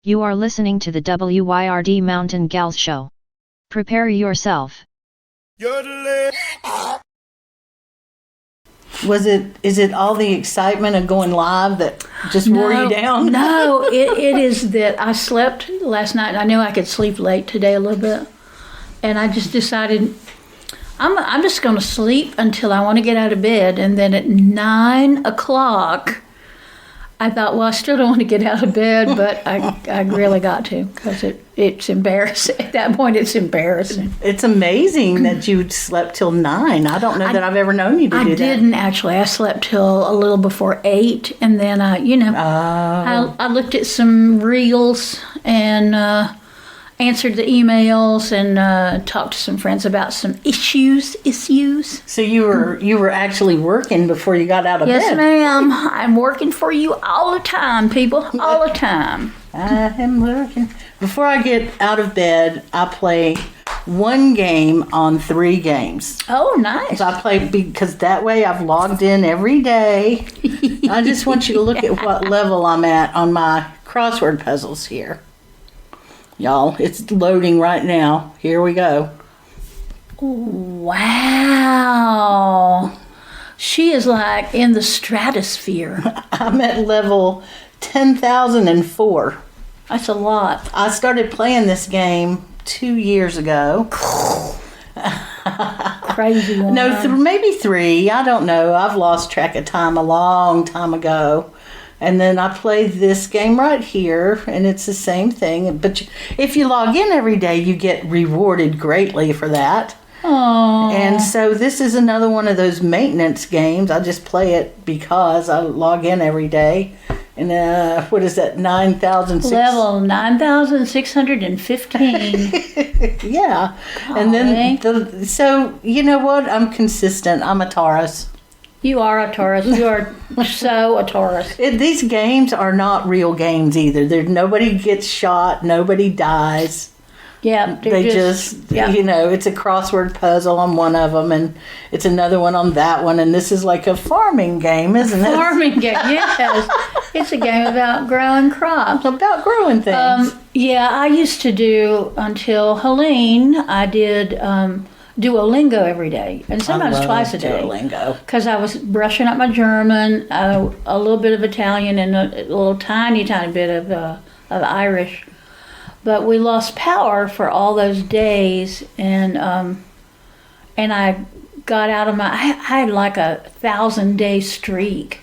You are listening to the Wyrd Mountain Gals Show. Prepare yourself. Is it all the excitement of going live that just wore you down? No, it is that I slept last night. I knew I could sleep late today a little bit. And I just decided I'm just going to sleep until I want to get out of bed. And then at 9 o'clock, I thought, well, I still don't want to get out of bed, but I really got to, because it's embarrassing. At that point, it's embarrassing. It's amazing that you slept till 9. I don't know that I've ever known you to do that. I didn't, actually. I slept till a little before 8, and then I looked at some reels and answered the emails and talked to some friends about some issues. So you were actually working before you got out of bed? Yes, ma'am. I'm working for you all the time, people. All the time. I am working. Before I get out of bed, I play one game on 3 games. Oh, nice. So I play because that way I've logged in every day. I just want you to look at what level I'm at on my crossword puzzles here. Y'all, it's loading right now. Here we go. Wow. She is like in the stratosphere. I'm at level 10,004. That's a lot. I started playing this game 2 years ago. Crazy one. No, maybe 3. I don't know. I've lost track of time a long time ago. And then I play this game right here, and it's the same thing. But if you log in every day, you get rewarded greatly for that. Aww. And so this is another one of those maintenance games. I just play it because I log in every day. And what is that, 9,000? Level 9,615. Yeah. Golly. And then, so you know what? I'm consistent. I'm a Taurus. You are a Taurus. You are so a Taurus. These games are not real games either. Nobody gets shot. Nobody dies. Yeah. They just it's a crossword puzzle on one of them, and it's another one on that one, and this is like a farming game, isn't it? Farming game, yes. It's a game about growing crops. About growing things. I used to do, until Helene, I did Duolingo every day, and sometimes twice a day. Duolingo. Because I was brushing up my German, a little bit of Italian, and a little tiny bit of Irish. But we lost power for all those days, and I got out of I had like a 1,000-day streak.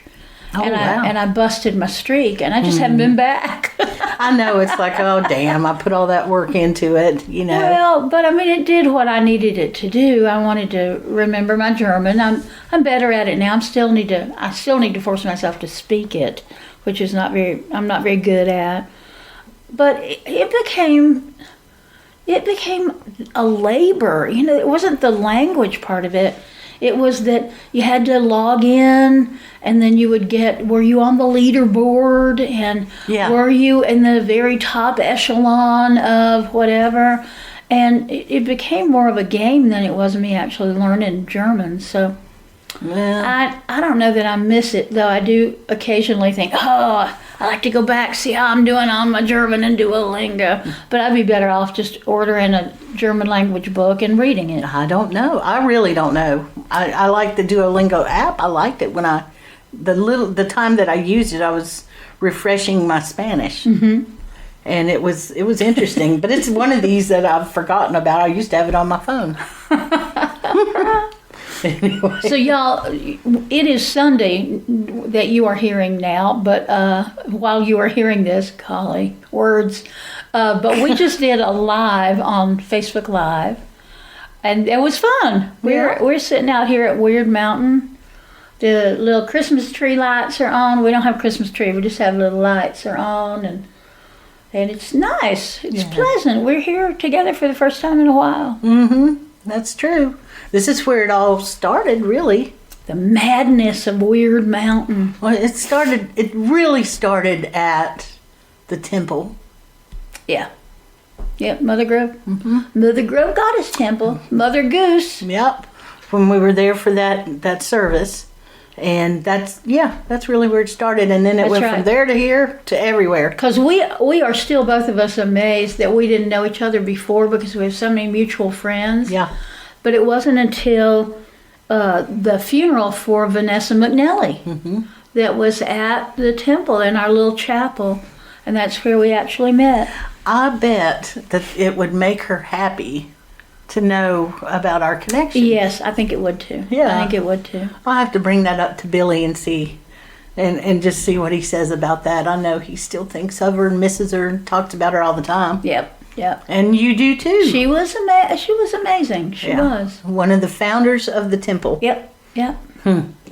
Oh, and wow. I busted my streak, and I just haven't been back. I know, it's like, oh, damn, I put all that work into it, you know. Well, but I mean, it did what I needed it to do. I wanted to remember my German. I'm better at it now. I still need to force myself to speak it, which is I'm not very good at. But it became a labor. You know, it wasn't the language part of it. It was that you had to log in, and then you would were you on the leaderboard, and were you in the very top echelon of whatever? And it became more of a game than it was me actually learning German. So I don't know that I miss it, though I do occasionally think, oh, I like to go back, see how I'm doing on my German and Duolingo. But I'd be better off just ordering a German language book and reading it. I don't know. I really don't know. I like the Duolingo app. I liked it when the time that I used it, I was refreshing my Spanish. Mm-hmm. And it was interesting. But it's one of these that I've forgotten about. I used to have it on my phone. Anyway. So y'all, it is Sunday that you are hearing now, but while you are hearing this, golly, words. But we just did a live on Facebook Live, and it was fun. We're sitting out here at Wyrd Mountain. The little Christmas tree lights are on. We don't have a Christmas tree. We just have little lights are on, and it's nice. It's pleasant. We're here together for the first time in a while. Mm-hmm. That's true. This is where it all started, really. The madness of Wyrd Mountain. Well, it really started at the temple. Yeah. Yep, Mother Grove. Mm-hmm. Mother Grove Goddess Temple. Mother Goose. Yep. When we were there for that service. And that's really where it started. And then it went from there to here to everywhere. Because we are still, both of us, amazed that we didn't know each other before because we have so many mutual friends. Yeah. But it wasn't until the funeral for Vanessa McNelly that was at the temple in our little chapel. And that's where we actually met. I bet that it would make her happy to know about our connection. Yes, I think it would too. Yeah. I think it would too. I'll have to bring that up to Billy and see, and just see what he says about that. I know he still thinks of her and misses her and talks about her all the time. Yep. And you do too. She was amazing. She was. One of the founders of the temple. Yep.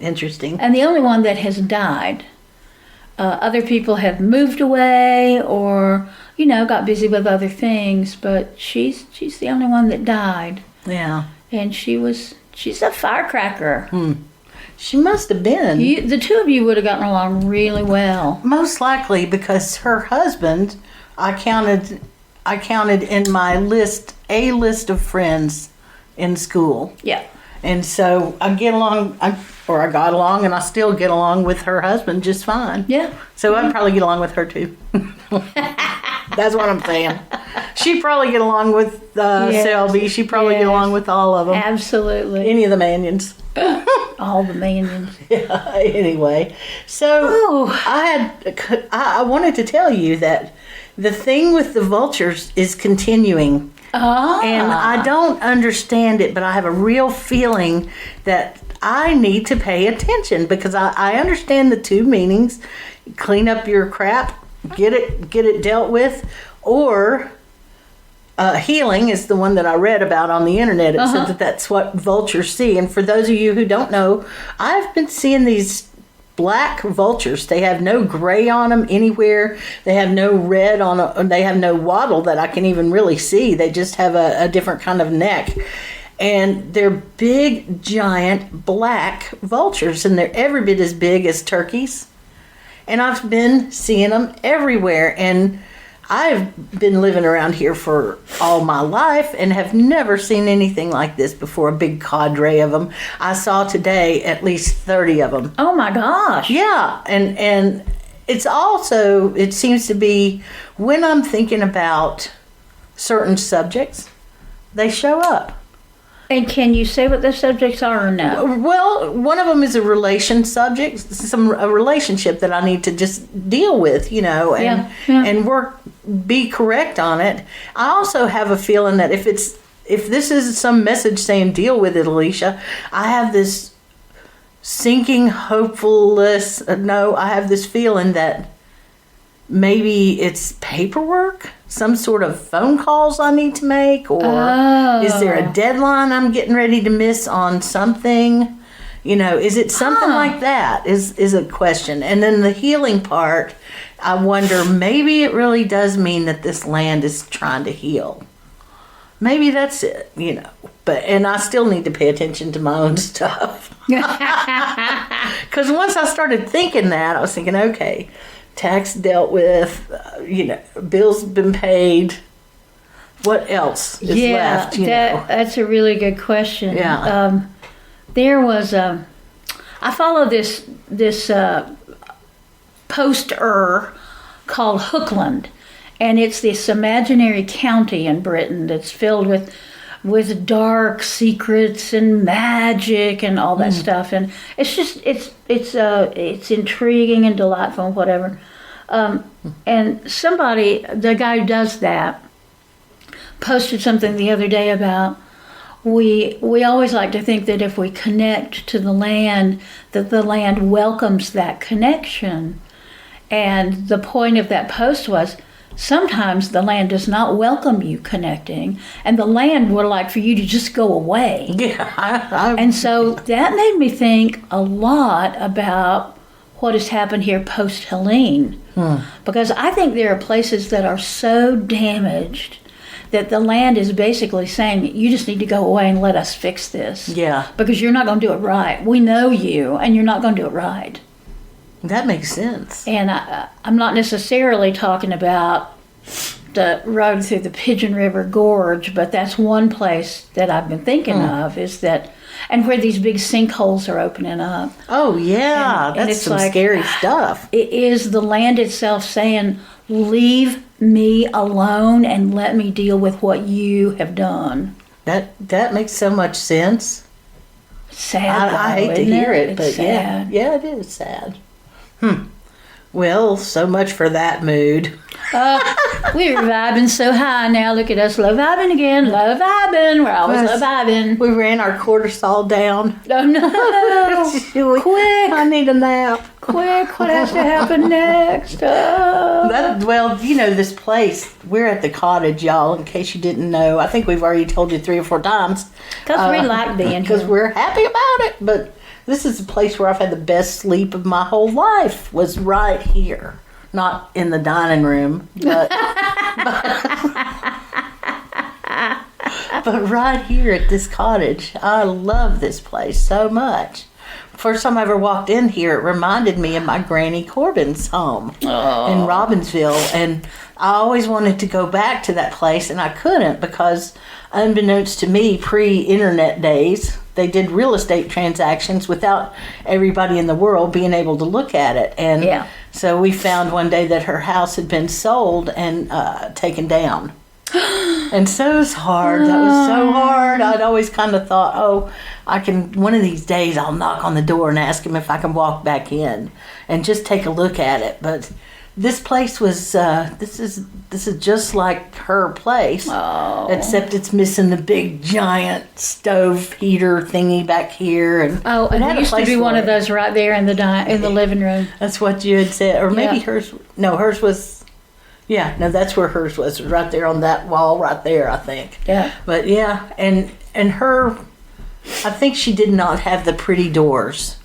Interesting. And the only one that has died. Other people have moved away or, got busy with other things, but she's the only one that died. Yeah. And she's a firecracker. She must have been. The two of you would have gotten along really well. Most likely because her husband, I counted in my list, a list of friends in school. Yeah. And so I got along, and I still get along with her husband just fine. Yeah. So I'd probably get along with her too. That's what I'm saying. She'd probably get along with Selby. She'd probably get along with all of them. Absolutely. Any of the Manions. All the Manions. Yeah. Anyway, so I wanted to tell you that the thing with the vultures is continuing. And I don't understand it, but I have a real feeling that I need to pay attention because I understand the two meanings: clean up your crap, get it dealt with, or healing is the one that I read about on the internet. It said that that's what vultures see. And for those of you who don't know, I've been seeing these black vultures. They have no gray on them anywhere. They have no red on them. They have no wattle that I can even really see. They just have a different kind of neck. And they're big, giant, black vultures. And they're every bit as big as turkeys. And I've been seeing them everywhere. And I've been living around here for all my life and have never seen anything like this before, a big cadre of them. I saw today at least 30 of them. Oh my gosh. Yeah, and it's also, it seems to be, when I'm thinking about certain subjects, they show up. And can you say what the subjects are or no? Well, one of them is a relation subject, a relationship that I need to just deal with, and be correct on it. I also have a feeling that if this is some message saying deal with it, Alicia, I have this sinking hopefulness. I have this feeling that maybe it's paperwork, some sort of phone calls I need to make, or is there a deadline I'm getting ready to miss on something? Is it something like that is a question. And then the healing part, I wonder, maybe it really does mean that this land is trying to heal. Maybe that's it, and I still need to pay attention to my own stuff. Because once I started thinking that, I was thinking, okay, tax dealt with, bills been paid. What else is left? That's a really good question. Yeah. There was I follow this poster called Hookland, and it's this imaginary county in Britain that's filled with dark secrets and magic and all that stuff, and it's just it's intriguing and delightful and whatever. And the guy who does that, posted something the other day about we always like to think that if we connect to the land, that the land welcomes that connection. And the point of that post was, sometimes the land does not welcome you connecting, and the land would like for you to just go away. Yeah. And so that made me think a lot about what has happened here post-Helene. Because I think there are places that are so damaged that the land is basically saying, you just need to go away and let us fix this. Yeah. Because you're not going to do it right. We know you, and you're not going to do it right. That makes sense. And I'm not necessarily talking about the road through the Pigeon River Gorge, but that's one place that I've been thinking of, is that, and where these big sinkholes are opening up. Oh, yeah. And That's it's some like, scary stuff. It is the land itself saying, leave me alone and let me deal with what you have done. That makes so much sense. Sad, I hate to isn't hear it, It's but sad. yeah, it is sad. Well, so much for that mood. We're vibing so high now. Look at us, low vibing again, low vibing. We're always low vibing. We ran our cortisol down. Oh no! Quick! I need a nap. Quick! What has to happen next? Well, this place, we're at the cottage, y'all, in case you didn't know. I think we've already told you 3 or 4 times. Because we like being Because here. we're happy about it. But this is a place where I've had the best sleep of my whole life, was right here. Not in the dining room, but but right here at this cottage. I love this place so much. First time I ever walked in here, it reminded me of my Granny Corbin's home in Robbinsville. And I always wanted to go back to that place, and I couldn't because, unbeknownst to me, pre-internet days, they did real estate transactions without everybody in the world being able to look at it. And so we found one day that her house had been sold and taken down. And so it was hard. That was so hard. I'd always kind of thought, one of these days I'll knock on the door and ask him if I can walk back in and just take a look at it. But this place was, this is just like her place, except it's missing the big giant stove heater thingy back here. And and there used to be one of those right there in the living room. That's what you had said, or maybe hers. No, hers was. Yeah, no, that's where hers was, right there on that wall right there, I think. Yeah. But yeah, and her, I think she did not have the pretty doors.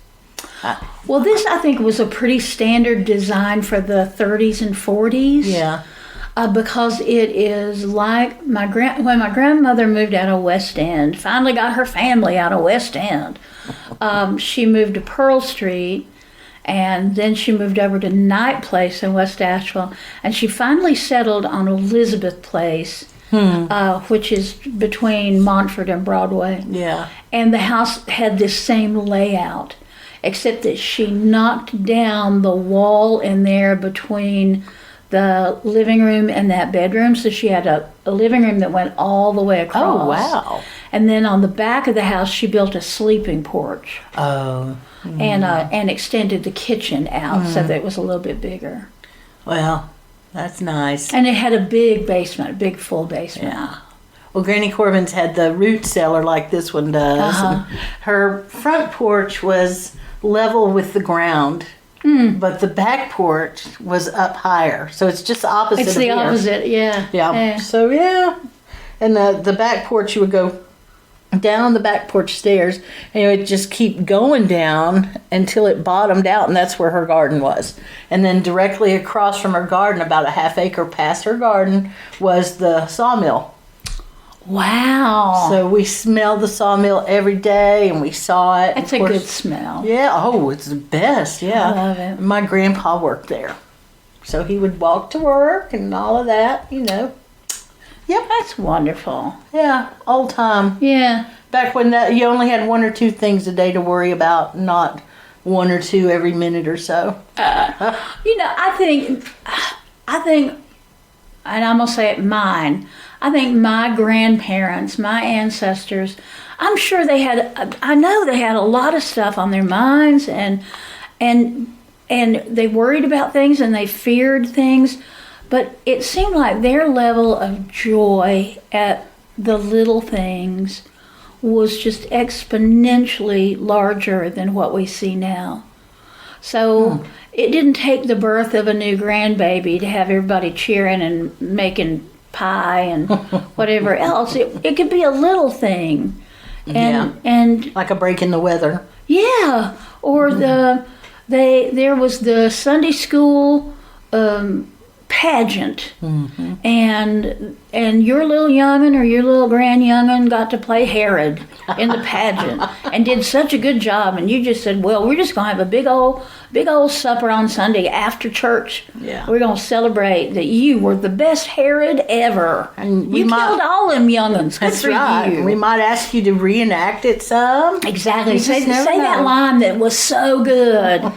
Well, this, I think, was a pretty standard design for the 30s and 40s. Yeah. Because it is like when my grandmother moved out of West End, finally got her family out of West End. She moved to Pearl Street, and then she moved over to Knight Place in West Asheville, and she finally settled on Elizabeth Place, which is between Montford and Broadway. Yeah. And the house had this same layout, except that she knocked down the wall in there between the living room and that bedroom. So she had a living room that went all the way across. Oh, wow. And then on the back of the house, she built a sleeping porch. Oh. And extended the kitchen out so that it was a little bit bigger. Well, that's nice. And it had a big basement, a big full basement. Yeah. Well, Granny Corbin's had the root cellar like this one does. And her front porch was level with the ground, but the back porch was up higher. So it's just the opposite. It's the opposite, yeah. Yeah. So, yeah. And the back porch, you would go down the back porch stairs, and it would just keep going down until it bottomed out, and that's where her garden was. And then directly across from her garden, about a half acre past her garden, was the sawmill. Wow. So we smelled the sawmill every day, and we saw it. It's a good smell. Yeah, it's the best, yeah. I love it. My grandpa worked there. So he would walk to work and all of that, Yep. That's wonderful. Yeah, old time. Yeah. Back when you only had 1 or 2 things a day to worry about, not 1 or 2 every minute or so. I think, and I'm going to say it mine, I think my grandparents, my ancestors, I'm sure I know they had a lot of stuff on their minds and they worried about things and they feared things. But it seemed like their level of joy at the little things was just exponentially larger than what we see now. So it didn't take the birth of a new grandbaby to have everybody cheering and making pie and whatever else. It could be a little thing. And like a break in the weather. Yeah. Or there was the Sunday school pageant, and your little young'un or your little grand young'un got to play Herod in the pageant, and did such a good job. And you just said, well, we're just going to have a big old supper on Sunday after church. Yeah. We're going to celebrate that you were the best Herod ever. And you killed all them young'uns. Good That's for right. you. We might ask you to reenact it some. Exactly. Say never that know. line that was so good.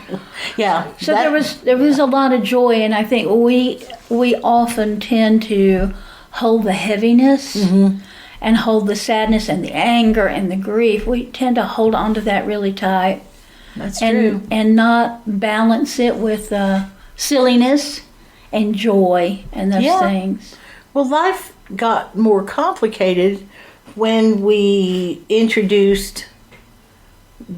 Yeah. So there was a lot of joy, and I think we often tend to hold the heaviness and hold the sadness and the anger and the grief. We tend to hold on to that really tight. That's true. And not balance it with silliness and joy and those things. Well, life got more complicated when we introduced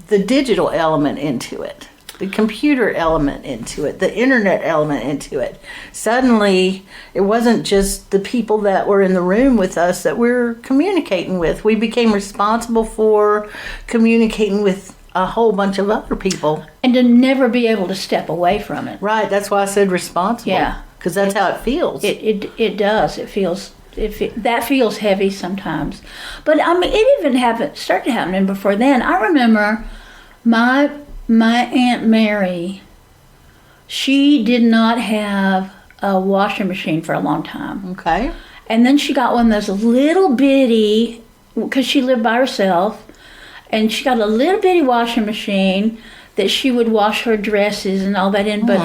the digital element into it, the computer element into it, the internet element into it. Suddenly, it wasn't just the people that were in the room with us that we're communicating with. We became responsible for communicating with a whole bunch of other people. And to never be able to step away from it. Right, that's why I said responsible. Yeah. Because that's how it feels. It does. It feels... that feels heavy sometimes. But I mean, it even started happening before then. I remember my Aunt Mary, she did not have a washing machine for a long time. Okay. And then she got one of those little bitty, because she lived by herself, and she got a little bitty washing machine that she would wash her dresses and all that in, but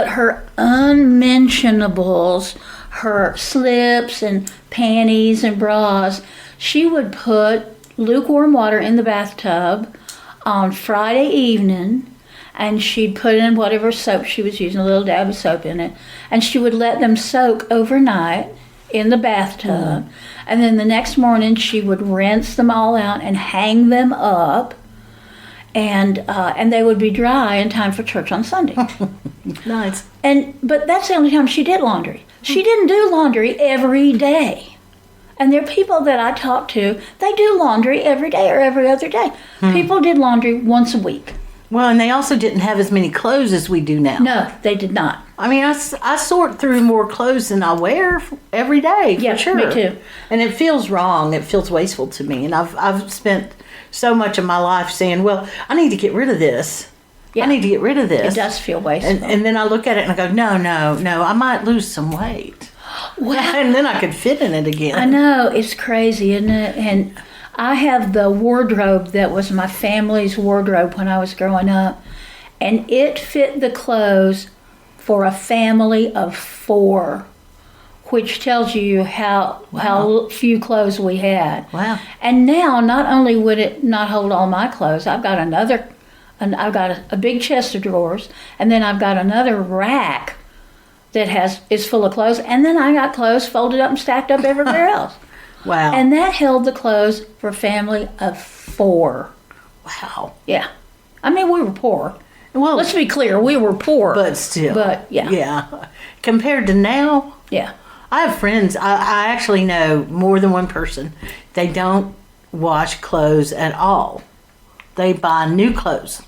her unmentionables, her slips and panties and bras, she would put lukewarm water in the bathtub on Friday evening, and she'd put in whatever soap she was using, a little dab of soap in it, and she would let them soak overnight in the bathtub, and then the next morning she would rinse them all out and hang them up, and they would be dry in time for church on Sunday. Nice. But that's the only time she did laundry. She didn't do laundry every day. And there are people that I talk to, they do laundry every day or every other day. People did laundry once a week. Well, and they also didn't have as many clothes as we do now. No, they did not. I mean, I sort through more clothes than I wear every day, for sure. Me too. And it feels wrong. It feels wasteful to me. And I've spent so much of my life saying, well, I need to get rid of this. Yeah. I need to get rid of this. It does feel wasteful. And then I look at it and I go, no, I might lose some weight. Well, And then I could fit in it again. I know, it's crazy, isn't it? And I have the wardrobe that was my family's wardrobe when I was growing up, and it fit the clothes for a family of 4, which tells you how few clothes we had. Wow. And now, not only would it not hold all my clothes, I've got a big chest of drawers, and then I've got another rack that is full of clothes, and then I got clothes folded up and stacked up everywhere else. Wow. And that held the clothes for a family of 4. Wow. Yeah. I mean, we were poor. Well, Let's be clear, we were poor. but still. But, yeah. Yeah. Compared to now, Yeah. I have friends, I actually know more than one person. They don't wash clothes at all. They buy new clothes.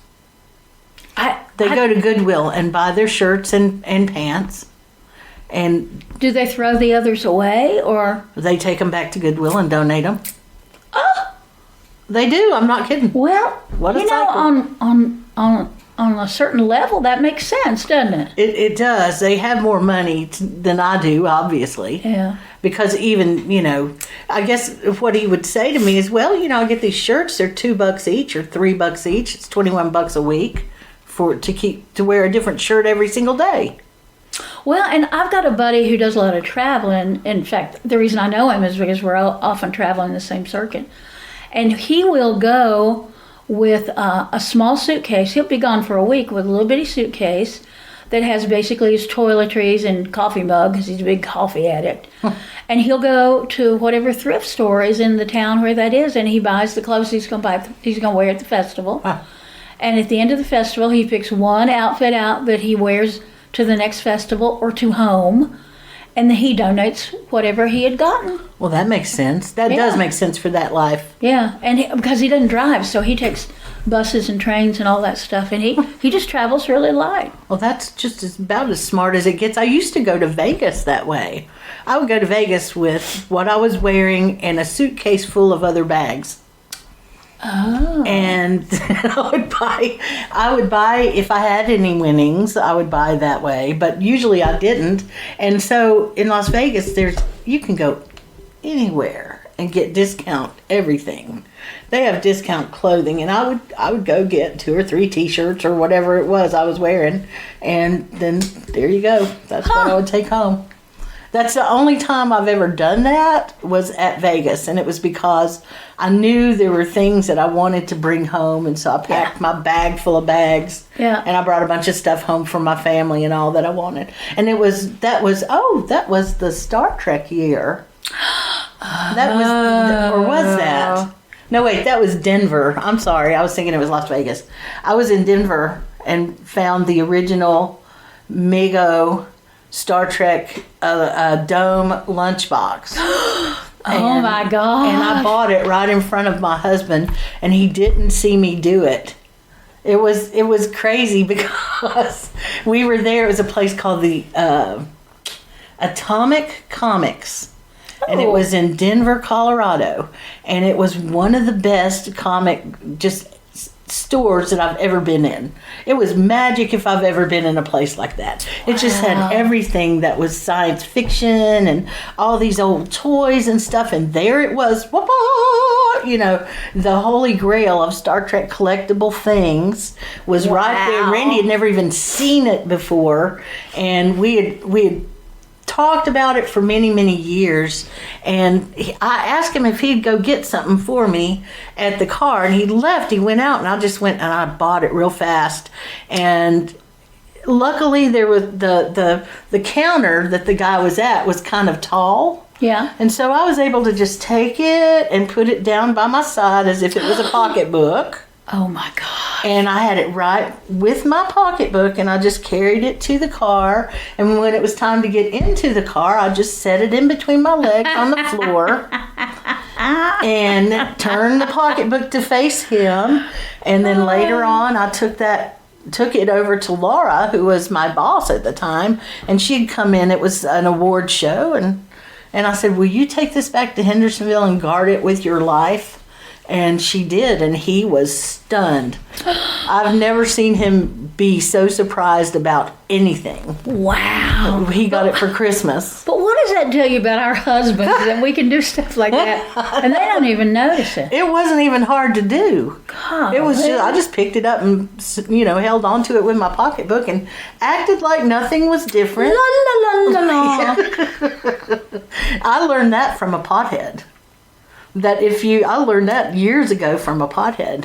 They go to Goodwill and buy their shirts and pants. And Do they throw the others away, or? they take them back to Goodwill and donate them. They do. I'm not kidding. Well, What a you know, cycle. on a certain level, that makes sense, doesn't it? It does. They have more money than I do, obviously. Yeah. Because even, I guess what he would say to me is, well, I get these shirts. They're $2 each or $3 each. It's $21 a week to wear a different shirt every single day. Well, and I've got a buddy who does a lot of traveling. In fact, the reason I know him is because we're often traveling the same circuit. And he will go with a small suitcase. He'll be gone for a week with a little bitty suitcase that has basically his toiletries and coffee mug, because he's a big coffee addict. And he'll go to whatever thrift store is in the town where that is, and he buys the clothes he's going to wear at the festival. And at the end of the festival, he picks one outfit out that he wears to the next festival or to home, and then he donates whatever he had gotten. Well, that makes sense. That does make sense for that life. Yeah, and because he doesn't drive, so he takes buses and trains and all that stuff, and he just travels really light. Well, that's just about as smart as it gets. I used to go to Vegas that way. I would go to Vegas with what I was wearing and a suitcase full of other bags. Oh. And I would buy, if I had any winnings, I would buy that way. But usually I didn't. And so in Las Vegas, you can go anywhere and get discount everything. They have discount clothing, and I would go get 2 or 3 T-shirts or whatever it was I was wearing, and then there you go. That's what I would take home. That's the only time I've ever done that was at Vegas, and it was because I knew there were things that I wanted to bring home, and so I packed my bag full of bags, and I brought a bunch of stuff home for my family and all that I wanted. And that was the Star Trek year. Was that? No, wait, that was Denver. I'm sorry, I was thinking it was Las Vegas. I was in Denver and found the original Mego Star Trek dome lunchbox. Oh my God. And I bought it right in front of my husband, and he didn't see me do it. It was crazy because we were there. It was a place called the Atomic Comics. And it was in Denver, Colorado. And it was one of the best comic stores that I've ever been in. It was magic if I've ever been in a place like that. It just had everything that was science fiction and all these old toys and stuff. And there it was, the holy grail of Star Trek collectible things was right there. Randy had never even seen it before. And we had talked about it for many, many years, and I asked him if he'd go get something for me at the car, and he left. He went out, and I just went and I bought it real fast. And luckily, there was the counter that the guy was at was kind of tall. Yeah. And so I was able to just take it and put it down by my side as if it was a pocketbook. Oh my God. And I had it right with my pocketbook, and I just carried it to the car. And when it was time to get into the car, I just set it in between my legs on the floor and turned the pocketbook to face him. And then later on, I took it over to Laura, who was my boss at the time, and she'd come in. It was an award show, and I said, "Will you take this back to Hendersonville and guard it with your life?" And she did, and he was stunned. I've never seen him be so surprised about anything. Wow. He got it for Christmas. But what does that tell you about our husbands that we can do stuff like that and they don't even notice it? It wasn't even hard to do. God, it was I just picked it up and held onto it with my pocketbook and acted like nothing was different. La la la la la. I learned that from a pothead. I learned that years ago from a pothead,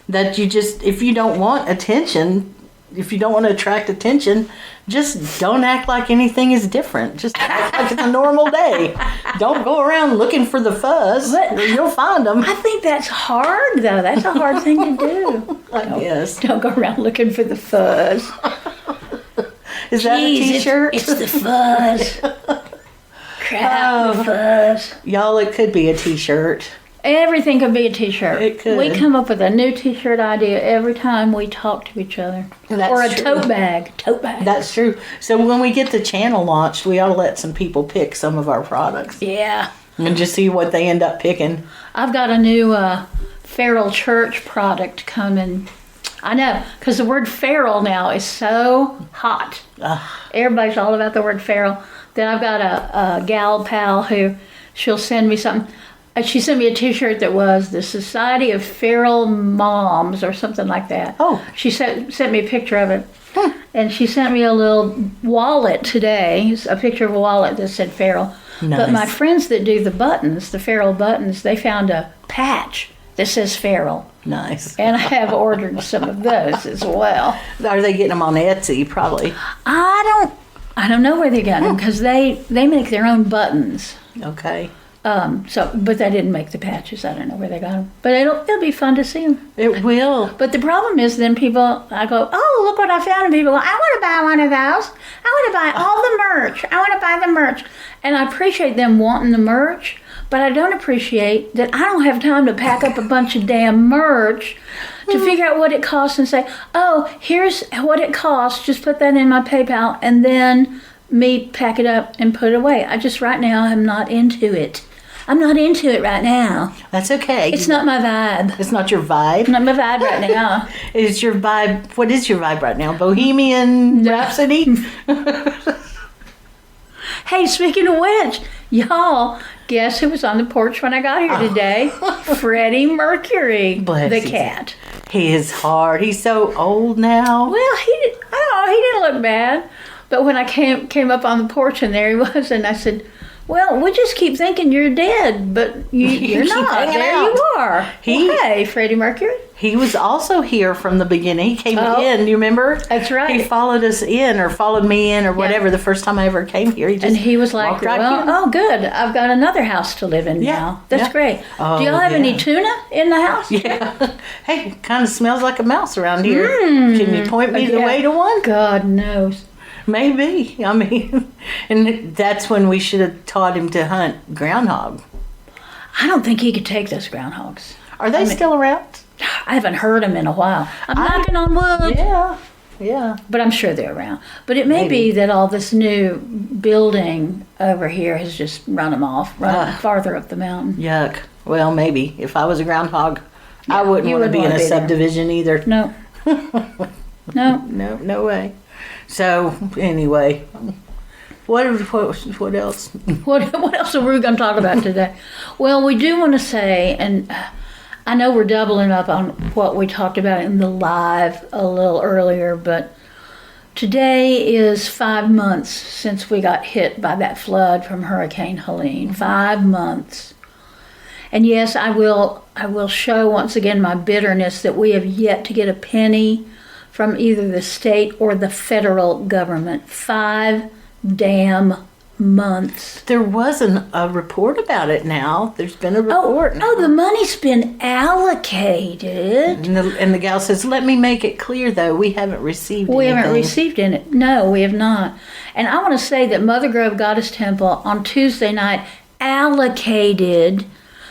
that if you don't want attention, if you don't want to attract attention, just don't act like anything is different. Just act like it's a normal day. Don't go around looking for the fuzz. You'll find them. I think that's hard, though. That's a hard thing to do. Yes. Don't go around looking for the fuzz. Is that a T-shirt? It's the fuzz. Crap, the fuzz. Y'all, it could be a T-shirt. Everything could be a T-shirt. It could. We come up with a new T-shirt idea every time we talk to each other. Or a tote bag. Tote bag. That's true. So when we get the channel launched, we ought to let some people pick some of our products. Yeah. And just see what they end up picking. I've got a new Feral Church product coming. I know, because the word feral now is so hot. Everybody's all about the word feral. Then I've got a gal pal who she'll send me something. She sent me a T-shirt that was the Society of Feral Moms or something like that. Oh. She sent me a picture of it. And she sent me a little wallet today, a picture of a wallet that said feral. Nice. But my friends that do the buttons, the feral buttons, they found a patch that says feral. Nice. And I have ordered some of those as well. Are they getting them on Etsy? Probably. I don't know where they got them because they make their own buttons. Okay. But they didn't make the patches. I don't know where they got them. But it'll be fun to see them. It will. But the problem is then I go, oh, look what I found. And people go, I want to buy one of those. I want to buy all the merch. I want to buy the merch. And I appreciate them wanting the merch, but I don't appreciate that I don't have time to pack up a bunch of damn merch to figure out what it costs and say, oh, here's what it costs. Just put that in my PayPal and then me pack it up and put it away. I just right now am not into it. I'm not into it right now. That's okay. It's not my vibe. It's not your vibe? Not my vibe right now. Is your vibe, what is your vibe right now? Bohemian Rhapsody? Hey, speaking of which, y'all, guess who was on the porch when I got here today? Freddie Mercury, the cat. He is hard. He's so old now. Well, he didn't look bad. But when I came up on the porch and there he was, and I said, well, we just keep thinking you're dead, but you're not. There you are. Hey, Freddie Mercury. He was also here from the beginning. He came in, you remember? That's right. He followed us in or followed me in or whatever the first time I ever came here. He was like, oh, good. I've got another house to live in now. That's great. Oh, do y'all have any tuna in the house? Yeah. Hey, kind of smells like a mouse around here. Can you point me the way to one? God knows. Maybe. I mean, and that's when we should have taught him to hunt groundhog. I don't think he could take those groundhogs. Are they still around? I haven't heard them in a while. I'm knocking on wood. Yeah. But I'm sure they're around. But it may be that all this new building over here has just run them off, farther up the mountain. Yuck. Well, maybe. If I was a groundhog, I wouldn't want to be in a subdivision either. No. No way. So, anyway, what else? What else are we going to talk about today? Well, we do want to say, and I know we're doubling up on what we talked about in the live a little earlier, but today is 5 months since we got hit by that flood from Hurricane Helene. 5 months. And yes, I will show once again my bitterness that we have yet to get a penny from either the state or the federal government. 5 damn months. There wasn't a report about it now. There's been a report now. Oh, the money's been allocated. And the gal says, let me make it clear, though, we haven't received anything. We haven't received it. No, we have not. And I want to say that Mother Grove Goddess Temple on Tuesday night allocated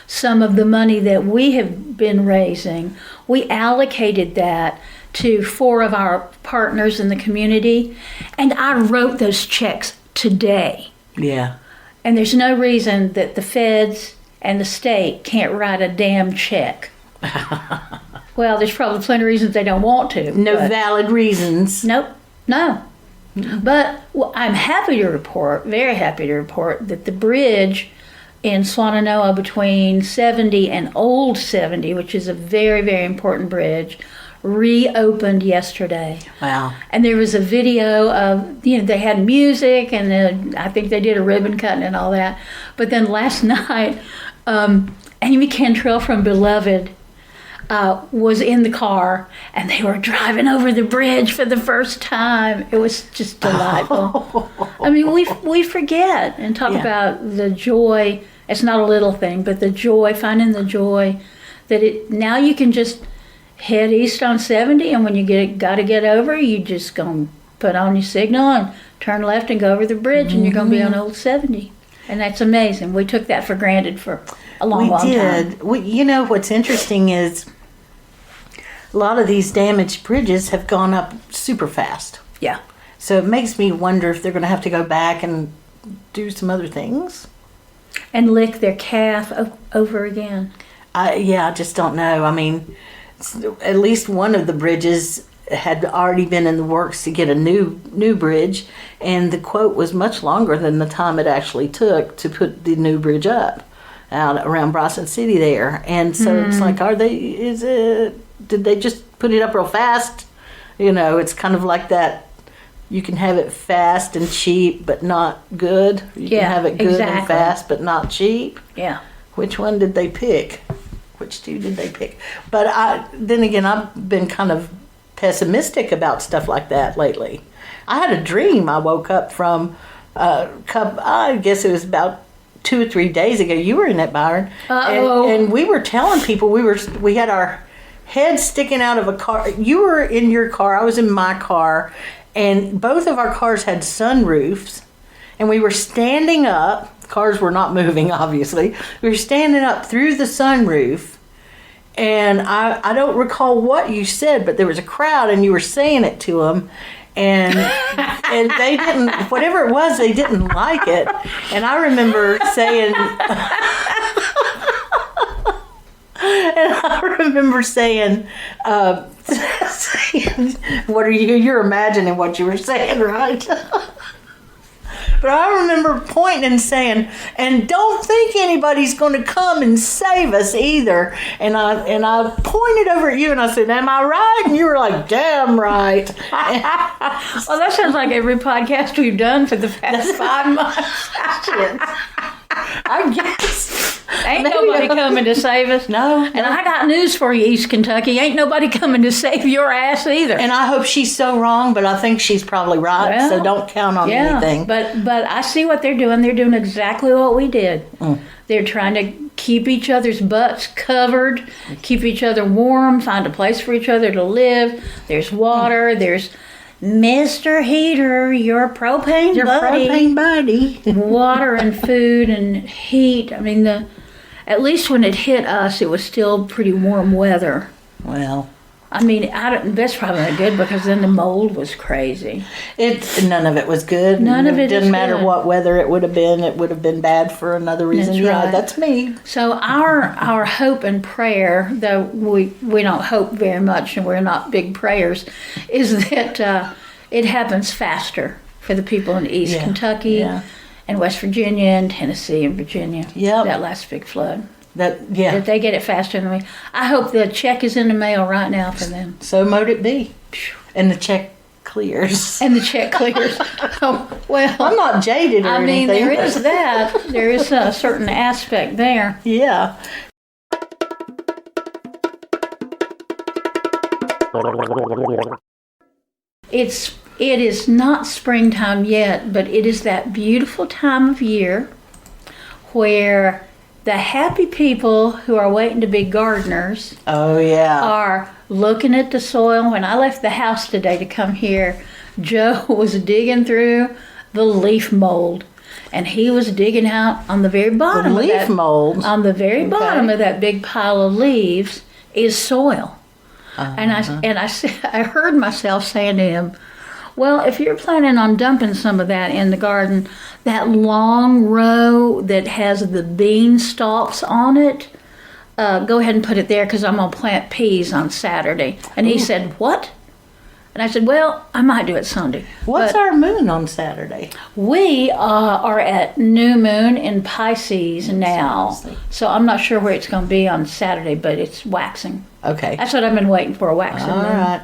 some of the money that we have been raising. We allocated that to 4 of our partners in the community, and I wrote those checks today. Yeah. And there's no reason that the feds and the state can't write a damn check. Well, there's probably plenty of reasons they don't want to. No valid reasons. Nope. No. But I'm happy to report, very happy to report, that the bridge in Swannanoa between 70 and Old 70, which is a very, very important bridge, reopened yesterday. Wow. And there was a video of, they had music, and then I think they did a ribbon cutting and all that. But then last night, Amy Cantrell from Beloved was in the car, and they were driving over the bridge for the first time. It was just delightful. I mean, we forget and talk about the joy. It's not a little thing, but the joy, finding the joy that now you can just head east on 70, and when you got to get over, you just going to put on your signal and turn left and go over the bridge, and you're going to be on Old 70. And that's amazing. We took that for granted for a long time. You know, what's interesting is a lot of these damaged bridges have gone up super fast. Yeah. So it makes me wonder if they're going to have to go back and do some other things. And lick their calf over again. I just don't know. I mean, at least one of the bridges had already been in the works to get a new bridge, and the quote was much longer than the time it actually took to put the new bridge up out around Bryson City there. And so it's like, did they just put it up real fast? You know, it's kind of like that. You can have it fast and cheap, but not good. You can have it good and fast, but not cheap. Yeah. Which one did they pick? Which two did they pick? But then again, I've been kind of pessimistic about stuff like that lately. I had a dream I woke up from, I guess it was about 2 or 3 days ago. You were in that, Byron. And we were telling people we had our heads sticking out of a car. You were in your car, I was in my car, and both of our cars had sunroofs, and we were standing up. Cars were not moving, obviously. We were standing up through the sunroof, and I don't recall what you said, but there was a crowd, and you were saying it to them, and they didn't, whatever it was, they didn't like it. And I remember saying, I remember saying, what are you're imagining what you were saying, right? But I remember pointing and saying, and don't think anybody's going to come and save us either. And I pointed over at you and I said, am I right? And you were like, damn right. Well, that sounds like every podcast we've done for the past 5 months. I guess. Ain't nobody coming to save us. No. And I got news for you, East Kentucky. Ain't nobody coming to save your ass either. And I hope she's so wrong, but I think she's probably right. Well, so don't count on anything. But I see what they're doing. They're doing exactly what we did. They're trying to keep each other's butts covered, keep each other warm, find a place for each other to live. There's water. There's Mr. Heater, your propane buddy. Water and food and heat. I mean, at least when it hit us, it was still pretty warm weather. Well, I mean, that's probably not good because then the mold was crazy. None of it was good. None of it didn't is matter good. what weather it would have been. It would have been bad for another reason. That's yeah, right. That's me. So our hope and prayer, though we don't hope very much and we're not big prayers, is that it happens faster for the people in East Kentucky and West Virginia and Tennessee and Virginia. Yep. That last big flood. That They get it faster than we. I hope the check is in the mail right now for them. So mote it be. And the check clears. And the check clears. Oh, well. I'm not jaded or anything. There is that. There is a certain aspect there. Yeah. It is not springtime yet, but it is that beautiful time of year where the happy people who are waiting to be gardeners are looking at the soil. When I left the house today to come here, Joe was digging through the leaf mold. And he was digging out on the very bottom of that mold. On the very bottom of that big pile of leaves is soil. And I heard myself saying to him, well, if you're planning on dumping some of that in the garden, that long row that has the bean stalks on it, go ahead and put it there because I'm going to plant peas on Saturday. And he said, what? And I said, well, I might do it Sunday. What's our moon on Saturday? We are at new moon in Pisces now. So I'm not sure where it's going to be on Saturday, but it's waxing. Okay. That's what I've been waiting for, a waxing moon. All right.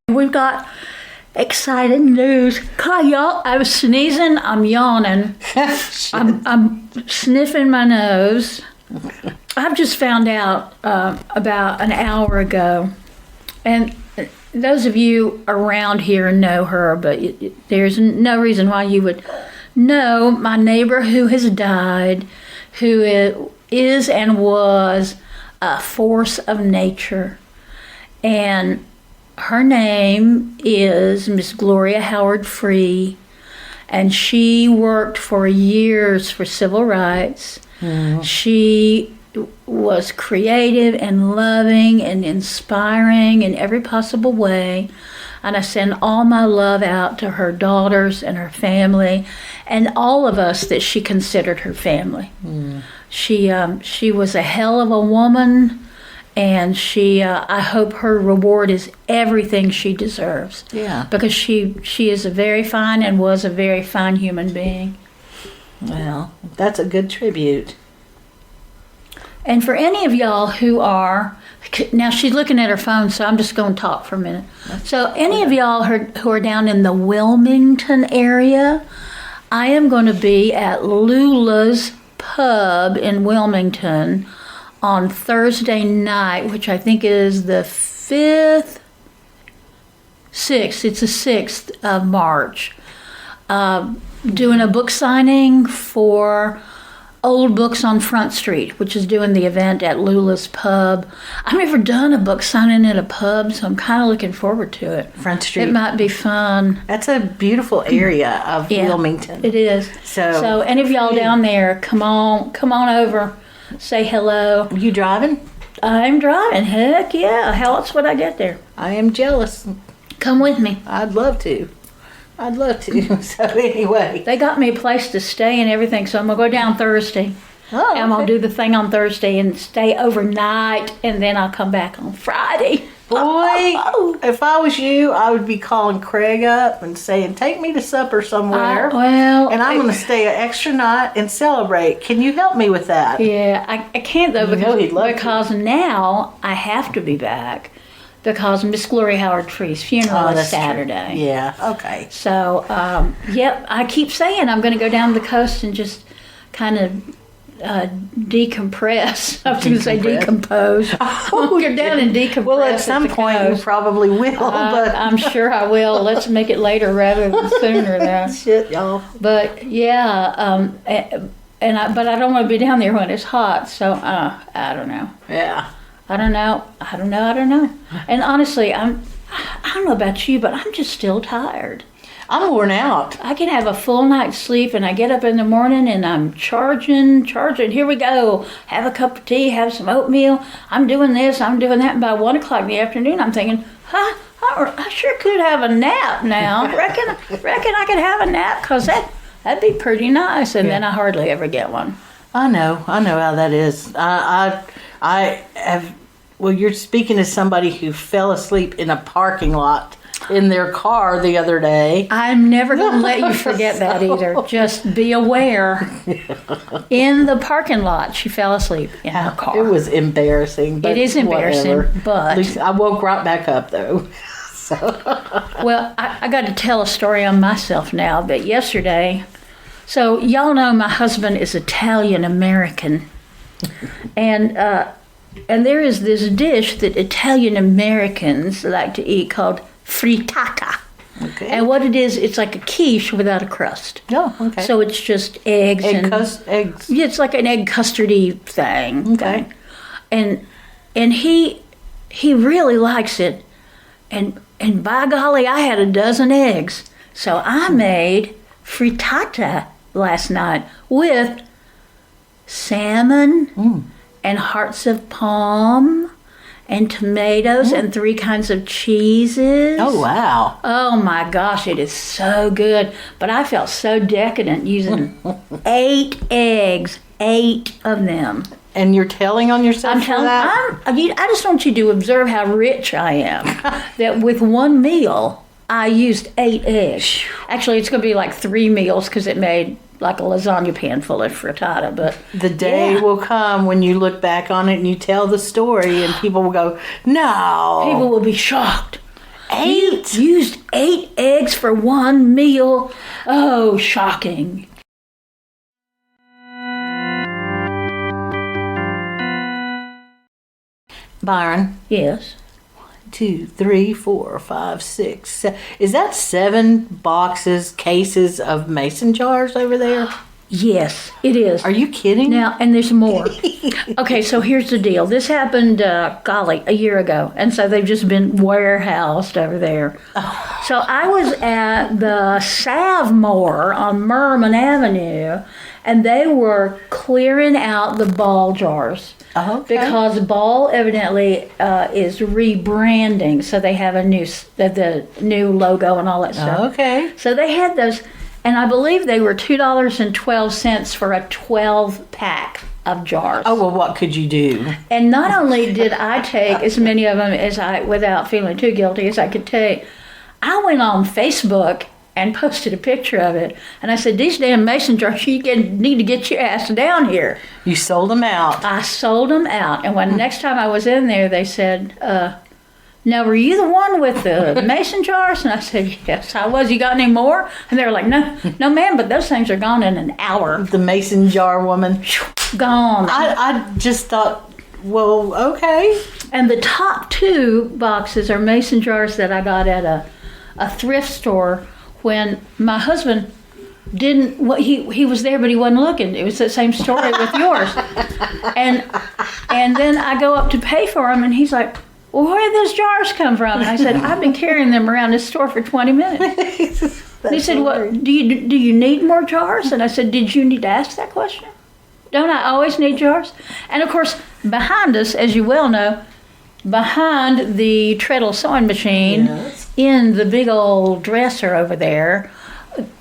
We've got exciting news. God, y'all, I was sneezing, I'm yawning. I'm sniffing my nose. I've just found out about an hour ago, and those of you around here know her, but there's no reason why you would know my neighbor who has died, who is and was a force of nature. And her name is Miss Gloria Howard Free, and she worked for years for civil rights. She was creative and loving and inspiring in every possible way. And I send all my love out to her daughters and her family and all of us that she considered her family. She was a hell of a woman. And I hope her reward is everything she deserves. Yeah. Because she is a very fine and was a very fine human being. Well, that's a good tribute. And for any of y'all who are, now she's looking at her phone, so I'm just going to talk for a minute. So any of y'all who are down in the Wilmington area, I am going to be at Lula's Pub in Wilmington on Thursday night, which I think is the 6th, it's the 6th of March, doing a book signing for Old Books on Front Street, which is doing the event at Lula's Pub. I've never done a book signing at a pub, so I'm kind of looking forward to it. Front Street. It might be fun. That's a beautiful area of Wilmington. It is. So any of y'all down there, come on over. Say hello. You driving? I'm driving. Heck yeah. How else would I get there? I am jealous. Come with me. I'd love to. So anyway. They got me a place to stay and everything, so I'm going to go down Thursday. Oh, okay. I'm going to do the thing on Thursday and stay overnight, and then I'll come back on Friday. Boy, if I was you, I would be calling Craig up and saying, take me to supper somewhere. And I'm going to stay an extra night and celebrate. Can you help me with that? Yeah, I can't, though, because to. now I have to be back because Miss Glory Howard Tree's funeral is Saturday. True. Yeah, okay. So, I keep saying I'm going to go down the coast and just kind of decompress. I was going to say decompose. Go down and decompress. Well, at some point you probably will. But I'm sure I will. Let's make it later rather than sooner. Though. Shit, y'all. But yeah, but I don't want to be down there when it's hot. So I don't know. Yeah. I don't know. And honestly, I don't know about you, but I'm just still tired. I'm worn out. I can have a full night's sleep, and I get up in the morning, and I'm charging. Here we go. Have a cup of tea, have some oatmeal. I'm doing this, I'm doing that. And by 1 o'clock in the afternoon, I'm thinking, I sure could have a nap now. Reckon I could have a nap, because that'd be pretty nice. And then I hardly ever get one. I know how that is. I have. Well, you're speaking as somebody who fell asleep in a parking lot in their car the other day. I'm never going to let you forget that either. Just be aware. In the parking lot, she fell asleep in her car. It was embarrassing. But it is embarrassing, whatever. but... At least I woke right back up, though. So. Well, I got to tell a story on myself now, but yesterday... So, y'all know my husband is Italian-American. And there is this dish that Italian-Americans like to eat called frittata. Okay. And what it is, it's like a quiche without a crust. Oh, okay. So it's just eggs. Eggs. Yeah, it's like an egg custardy thing. Okay. And he really likes it. And by golly, I had a dozen eggs. So I made frittata last night with salmon and hearts of palm and tomatoes and 3 kinds of cheeses. Oh, wow. Oh, my gosh, it is so good. But I felt so decadent using 8 eggs, 8 of them. And you're telling on yourself for that? I just want you to observe how rich I am. That with one meal, I used 8 eggs. Actually, it's going to be like 3 meals because it made like a lasagna pan full of frittata. But the day will come when you look back on it and you tell the story and people will go, no. People will be shocked. 8? You used 8 eggs for one meal? Oh, shocking. Byron. Yes. 2, 3, 4, 5, 6, 7. Is that 7 cases of mason jars over there? Yes, it is. Are you kidding? Now, and there's more. Okay, so here's the deal. This happened, a year ago, and so they've just been warehoused over there. Oh. So I was at the Savmore on Merriman Avenue, and they were clearing out the ball jars. Oh, okay. Because Ball evidently is rebranding, so they have a the new logo and all that stuff. Okay. So they had those, and I believe they were $2.12 for a 12-pack of jars. Oh, well, what could you do? And not only did I take as many of them as without feeling too guilty as I could take, I went on Facebook and posted a picture of it. And I said, these damn mason jars, you need to get your ass down here. You sold them out. I sold them out. And when next time I was in there, they said, now, were you the one with the mason jars? And I said, yes, I was. You got any more? And they were like, no, ma'am, but those things are gone in an hour. The mason jar woman. Gone. I just thought, well, okay. And the top 2 boxes are mason jars that I got at a thrift store when my husband he was there, but he wasn't looking. It was the same story with yours. And then I go up to pay for them, and he's like, well, where did those jars come from? And I said, I've been carrying them around this store for 20 minutes. And he said, what, do you need more jars? And I said, did you need to ask that question? Don't I always need jars? And of course, behind us, as you well know, behind the treadle sewing machine, Yes. in the big old dresser over there,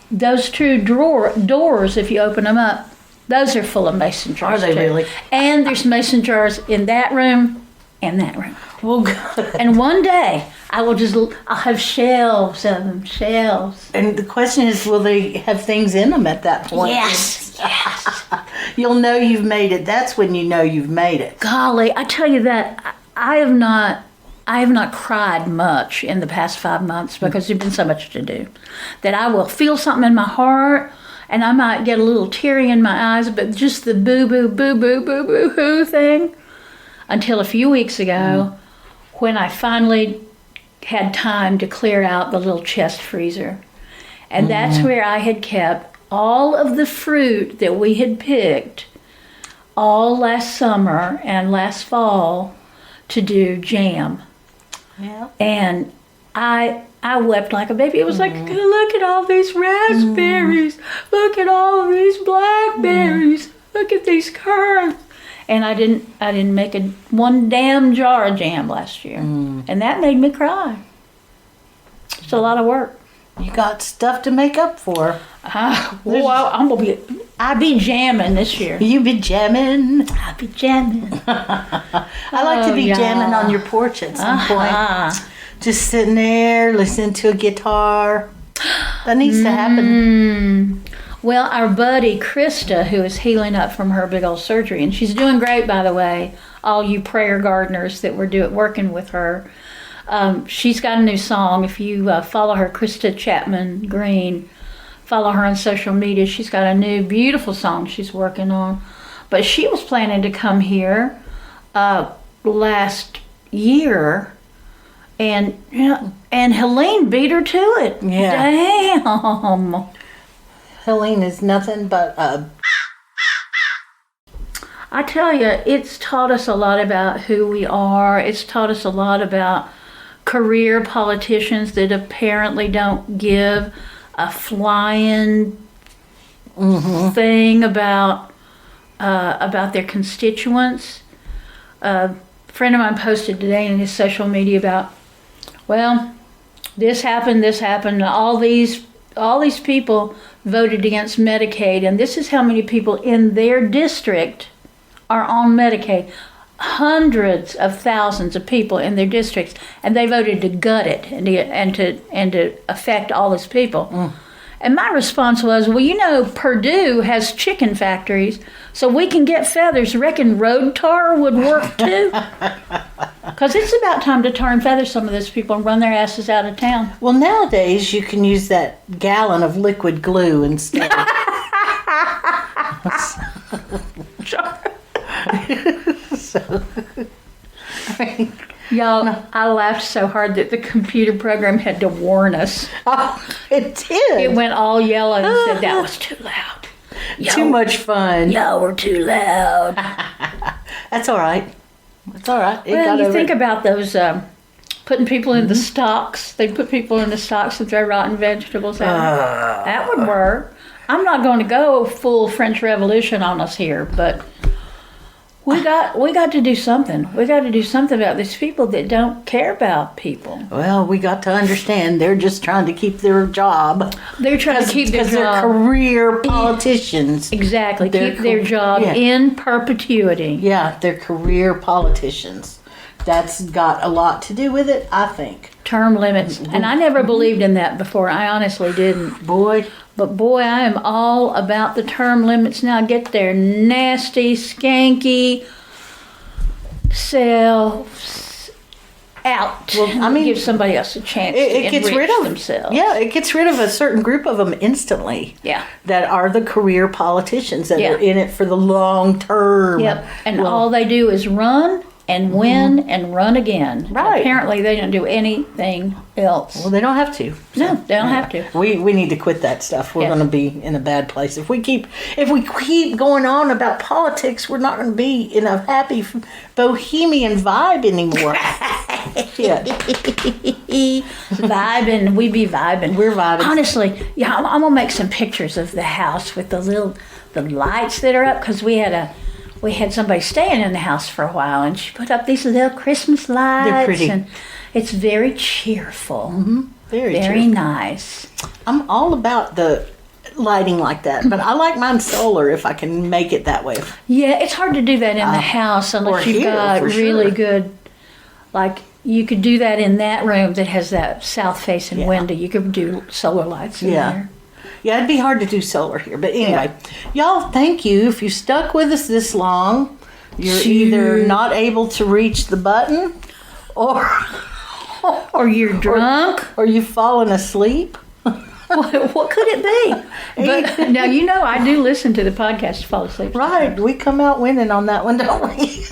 those two doors, if you open them up, those are full of mason jars. Are they too. really? And there's mason jars in that room and that room. Well, good. And one day, I'll have shelves of them, shelves. And the question is, will they have things in them at that point? Yes. You'll know you've made it. That's when you know you've made it. Golly, I tell you that I have not cried much in the past 5 months because there's been so much to do that I will feel something in my heart and I might get a little teary in my eyes, but just the boo-boo-hoo thing until a few weeks ago when I finally had time to clear out the little chest freezer. And that's where I had kept all of the fruit that we had picked all last summer and last fall to do jam. Yeah. And I wept like a baby. It was like, look at all these raspberries. Look at all these blackberries. Look at these currants. And I didn't make one damn jar of jam last year. And that made me cry. It's a lot of work. You got stuff to make up for. I'll be jamming this year. You be jamming. I'll be jamming. I like to be jamming on your porch at some point. Just sitting there listening to a guitar. That needs to happen. Well, our buddy Krista, who is healing up from her big old surgery, and she's doing great, by the way, all you prayer gardeners that were working with her. She's got a new song. If you follow her, Krista Chapman Green, follow her on social media. She's got a new beautiful song she's working on. But she was planning to come here last year, and Helene beat her to it. Yeah. Damn. Helene is nothing but I tell you, it's taught us a lot about who we are. It's taught us a lot about career politicians that apparently don't give a flying thing about their constituents. A friend of mine posted today in his social media about, well, this happened, all these people voted against Medicaid, and this is how many people in their district are on Medicaid. Hundreds of thousands of people in their districts, and they voted to gut it and to affect all those people. And my response was, well, you know, Purdue has chicken factories, so we can get feathers. Reckon road tar would work too? Because it's about time to tar and feather some of those people and run their asses out of town. well, nowadays you can use that gallon of liquid glue instead. So, Y'all, I laughed so hard that the computer program had to warn us. it did. It went all yellow and said that was too loud. Too much fun. Y'all were too loud. That's all right. It's all right. Well, you think about those putting people in the stocks. They put people in the stocks and throw rotten vegetables out. That would work. I'm not going to go full French Revolution on us here, but we got to do something. We got to do something about these people that don't care about people. Well, we got to understand they're just trying to keep their job. They're trying to keep their job. Because they're career politicians. Exactly. Keep their job in perpetuity. Yeah, they're career politicians. That's got a lot to do with it, I think. Term limits. And I never believed in that before. I honestly didn't. But boy, I am all about the term limits now. Get their nasty, skanky selves out. Well, I mean, give somebody else a chance it to gets rid of themselves. Yeah, it gets rid of a certain group of them instantly. Yeah. That are the career politicians that Yeah. are in it for the long term. Yep. And all they do is run and win and run again. Right. Apparently, they don't do anything else. Well, they don't have to. No, they don't have to. We need to quit that stuff. We're Yeah. going to be in a bad place if we keep going on about politics. We're not going to be in a happy bohemian vibe anymore. Shit. Vibing, we be vibing. We're vibing. Honestly, yeah, I'm gonna make some pictures of the house with the lights that are up because we had we had somebody staying in the house for a while, and she put up these little Christmas lights. They're pretty. And it's very cheerful. Mm-hmm. Very cheerful. Nice. I'm all about the lighting like that, but I like mine solar if I can make it that way. Yeah, it's hard to do that in the house unless you've got really good, like you could do that in that room that has that south-facing window. You could do solar lights in there. Yeah, it'd be hard to do solar here. But anyway, y'all, thank you. If you stuck with us this long, you're either not able to reach the button or you're drunk. Or you've fallen asleep. What could it be? But now, I do listen to the podcast to fall asleep. Right. We come out winning on that one, don't we?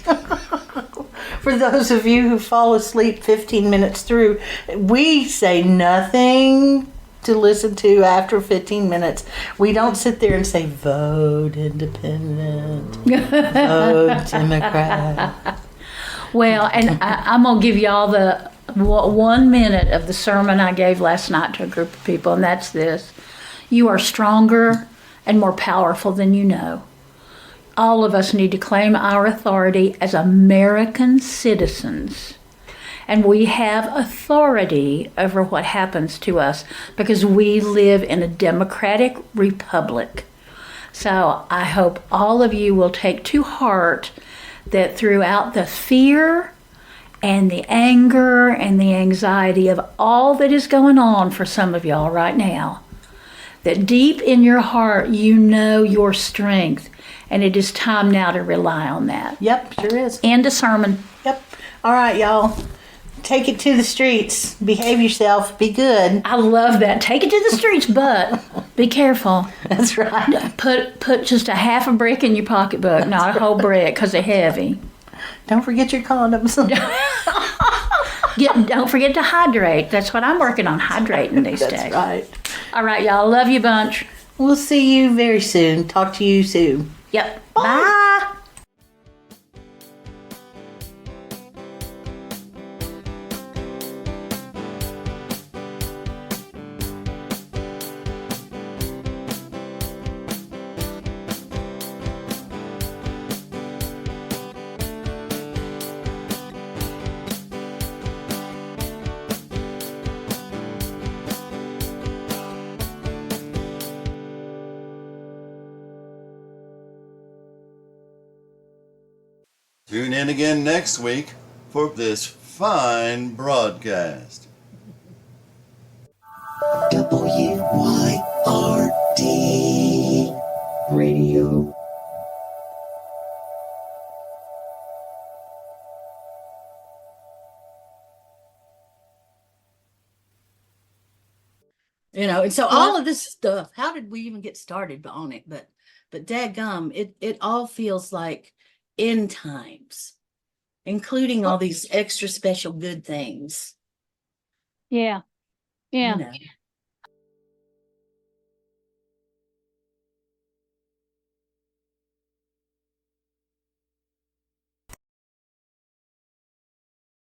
For those of you who fall asleep 15 minutes through, we say nothing to listen to after 15 minutes. We don't sit there and say, vote independent, vote Democrat. Well, and I'm going to give you all the 1 minute of the sermon I gave last night to a group of people, and that's this. You are stronger and more powerful than you know. All of us need to claim our authority as American citizens. And we have authority over what happens to us because we live in a democratic republic. So I hope all of you will take to heart that throughout the fear and the anger and the anxiety of all that is going on for some of y'all right now, that deep in your heart you know your strength, and it is time now to rely on that. Yep, sure is. End of sermon. Yep. All right, y'all. Take it to the streets. Behave yourself. Be good. I love that. Take it to the streets, but be careful. That's right. Put just a half a brick in your pocketbook, not a whole brick, because they're heavy. Don't forget your condoms. Don't forget to hydrate. That's what I'm working on, hydrating these days. That's right. All right, y'all. Love you bunch. We'll see you very soon. Talk to you soon. Yep. Bye. Bye. Tune in again next week for this fine broadcast. WYRD Radio. And so all of this stuff, how did we even get started on it? But dadgum, it all feels like end times, including all these extra special good things. Yeah.